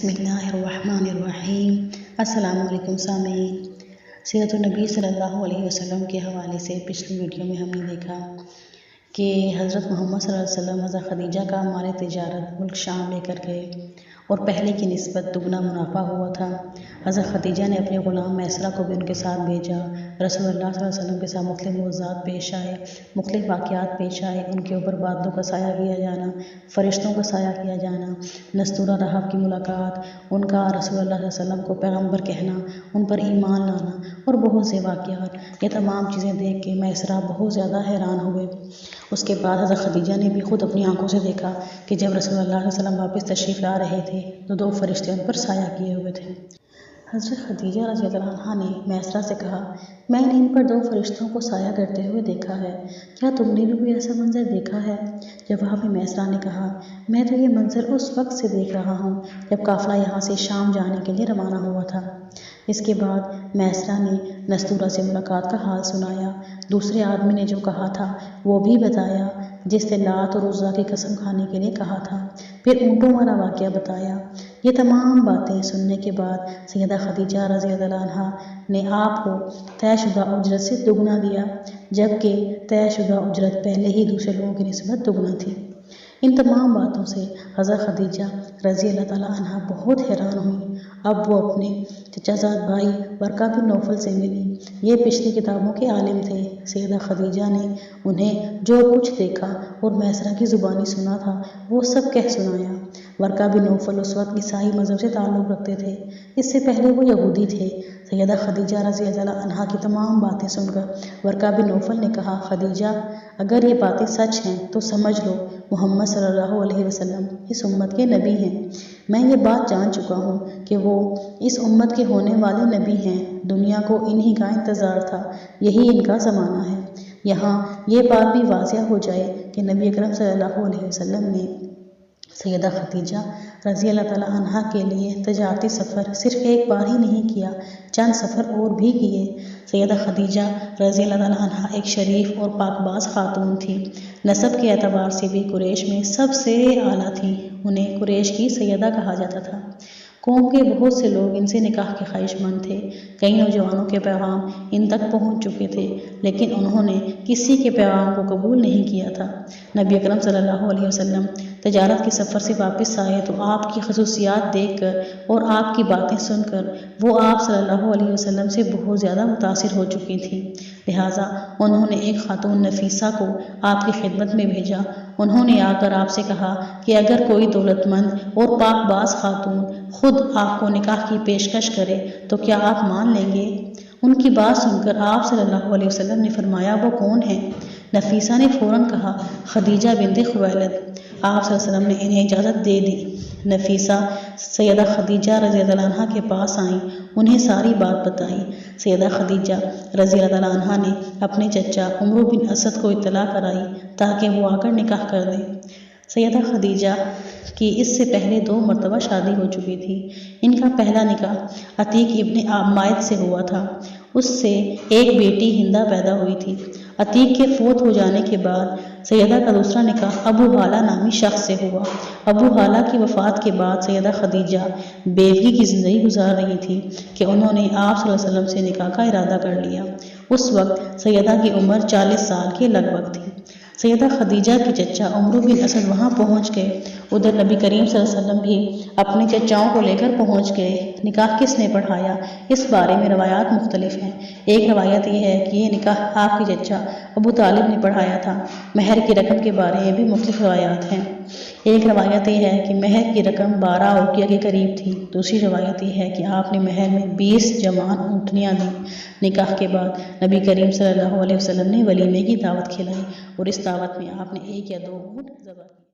بسم اللہ الرحمن الرحیم۔ السلام علیکم سامعین، سیرت النبی صلی اللہ علیہ وسلم کے حوالے سے پچھلی ویڈیو میں ہم نے دیکھا کہ حضرت محمد صلی اللہ علیہ وسلم حضرت خدیجہ کا مال تجارت ملک شام لے کر گئے اور پہلے کی نسبت دگنا منافع ہوا تھا۔ حضرت خدیجہ نے اپنے غلام میسرہ کو بھی ان کے ساتھ بھیجا۔ رسول اللہ صلی اللہ علیہ وسلم کے ساتھ مختلف موضوعات پیش آئے، مختلف واقعات پیش آئے، ان کے اوپر بادلوں کا سایہ کیا جانا، فرشتوں کا سایہ کیا جانا، نستورہ رہب کی ملاقات، ان کا رسول اللہ صلی اللہ علیہ وسلم کو پیغمبر کہنا، ان پر ایمان لانا اور بہت سے واقعات۔ یہ تمام چیزیں دیکھ کے میسرہ بہت زیادہ حیران ہوئے۔ اس کے بعد حضرت خدیجہ نے بھی خود اپنی آنکھوں سے دیکھا کہ جب رسول اللہ صلی اللہ علیہ وسلم واپس تشریف لا رہے تھے تو دو فرشتے ان پر سایہ کیے ہوئے تھے۔ حضرت خدیجہ رضی اللہ عنہا نے میسرہ سے کہا، میں نے ان پر دو فرشتوں کو سایہ کرتے ہوئے دیکھا ہے، کیا تم نے بھی کوئی ایسا منظر دیکھا ہے؟ جواب میں میسرہ نے کہا، میں تو یہ منظر اس وقت سے دیکھ رہا ہوں جب قافلہ یہاں سے شام جانے کے لیے روانہ ہوا تھا۔ اس کے بعد میسرہ نے نستورہ سے ملاقات کا حال سنایا، دوسرے آدمی نے جو کہا تھا وہ بھی بتایا جس نے لات اور عزیٰ کی قسم کھانے کے لیے کہا تھا، پھر اونٹوں والا واقعہ بتایا۔ یہ تمام باتیں سننے کے بعد سیدہ خدیجہ رضی اللہ عنہا نے آپ کو طے شدہ اجرت سے دگنا دیا، جبکہ طے شدہ اجرت پہلے ہی دوسرے لوگوں کی نسبت دگنا تھی۔ ان تمام باتوں سے حضرت خدیجہ رضی اللہ تعالیٰ عنہا بہت حیران ہوئی۔ اب وہ اپنے چچا زاد بھائی ورقہ بن نوفل سے ملی۔ یہ پچھلی کتابوں کے عالم تھے۔ سیدہ خدیجہ نے انہیں جو کچھ دیکھا اور میسرہ کی زبانی سنا تھا وہ سب کہہ سنایا۔ ورقہ بن نوفل اس وقت عیسائی مذہب سے تعلق رکھتے تھے، اس سے پہلے وہ یہودی تھے۔ سیدہ خدیجہ رضی اللہ عنہا کی تمام باتیں سن کر ورقہ بن نوفل نے کہا، خدیجہ اگر یہ باتیں سچ ہیں تو سمجھ لو محمد صلی اللہ علیہ وسلم اس امت کے نبی ہیں۔ میں یہ بات جان چکا ہوں کہ وہ اس امت کے ہونے والے نبی ہیں، دنیا کو انہی کا انتظار تھا، یہی ان کا زمانہ ہے۔ یہاں یہ بات بھی واضح ہو جائے کہ نبی اکرم صلی اللہ علیہ وسلم نے سیدہ خدیجہ رضی اللہ تعالیٰ عنہا کے لیے تجارتی سفر صرف ایک بار ہی نہیں کیا، چند سفر اور بھی کیے۔ سیدہ خدیجہ رضی اللہ تعالیٰ عنہا ایک شریف اور پاک باز خاتون تھی، نسب کے اعتبار سے بھی قریش میں سب سے اعلیٰ تھی، انہیں قریش کی سیدہ کہا جاتا تھا۔ قوم کے بہت سے لوگ ان سے نکاح کے خواہش مند تھے، کئی نوجوانوں کے پیغام ان تک پہنچ چکے تھے، لیکن انہوں نے کسی کے پیغام کو قبول نہیں کیا تھا۔ نبی اکرم صلی اللہ علیہ وسلم تجارت کے سفر سے واپس آئے تو آپ کی خصوصیات دیکھ کر اور آپ کی باتیں سن کر وہ آپ صلی اللہ علیہ وسلم سے بہت زیادہ متاثر ہو چکی تھیں، لہٰذا انہوں نے ایک خاتون نفیسہ کو آپ کی خدمت میں بھیجا۔ انہوں نے آ کر آپ سے کہا کہ اگر کوئی دولت مند اور پاک باز خاتون خود آپ کو نکاح کی پیشکش کرے تو کیا آپ مان لیں گے؟ ان کی بات سن کر آپ صلی اللہ علیہ وسلم نے فرمایا، وہ کون ہے؟ نفیسہ نے فوراً کہا، خدیجہ بنت خویلد۔ آپ صلی اللہ علیہ وسلم نے انہیں اجازت دے دی۔ نفیسہ سیدہ خدیجہ رضی اللہ عنہا کے پاس آئیں، انہیں ساری بات بتائی۔ سیدہ خدیجہ رضی اللہ عنہا نے اپنے چچا عمرو بن اسد کو اطلاع کرائی تاکہ وہ آ کر نکاح کر دیں۔ سیدہ خدیجہ کی اس سے پہلے 2 مرتبہ شادی ہو چکی تھی۔ ان کا پہلا نکاح عتیق ابن مائد سے ہوا تھا، اس سے ایک بیٹی ہندہ پیدا ہوئی تھی۔ عتیق کے فوت ہو جانے کے بعد سیدہ کا دوسرا نکاح ابو ہالہ نامی شخص سے ہوا۔ ابو ہالہ کی وفات کے بعد سیدہ خدیجہ بیوگی کی زندگی گزار رہی تھی کہ انہوں نے آپ صلی اللہ علیہ وسلم سے نکاح کا ارادہ کر لیا۔ اس وقت سیدہ کی عمر 40 سال کے لگ بھگ تھی۔ سیدہ خدیجہ کے چچا عمرو بن اسد وہاں پہنچ گئے، ادھر نبی کریم صلی اللہ علیہ وسلم بھی اپنے چچاؤں کو لے کر پہنچ گئے۔ نکاح کس نے پڑھایا، اس بارے میں روایات مختلف ہیں۔ ایک روایت یہ ہے کہ یہ نکاح آپ کے چچا ابو طالب نے پڑھایا تھا۔ مہر کی رقم کے بارے میں بھی مختلف روایات ہیں۔ ایک روایت یہ ہے کہ مہر کی رقم 12 اوقیہ کے قریب تھی، دوسری روایت یہ ہے کہ آپ نے مہر میں 20 جوان اونٹنیاں دیں۔ نکاح کے بعد نبی کریم صلی اللہ علیہ وسلم نے ولیمے کی دعوت کھلائی اور اس دعوت میں آپ نے 1 یا 2 اونٹ ذبح کیے۔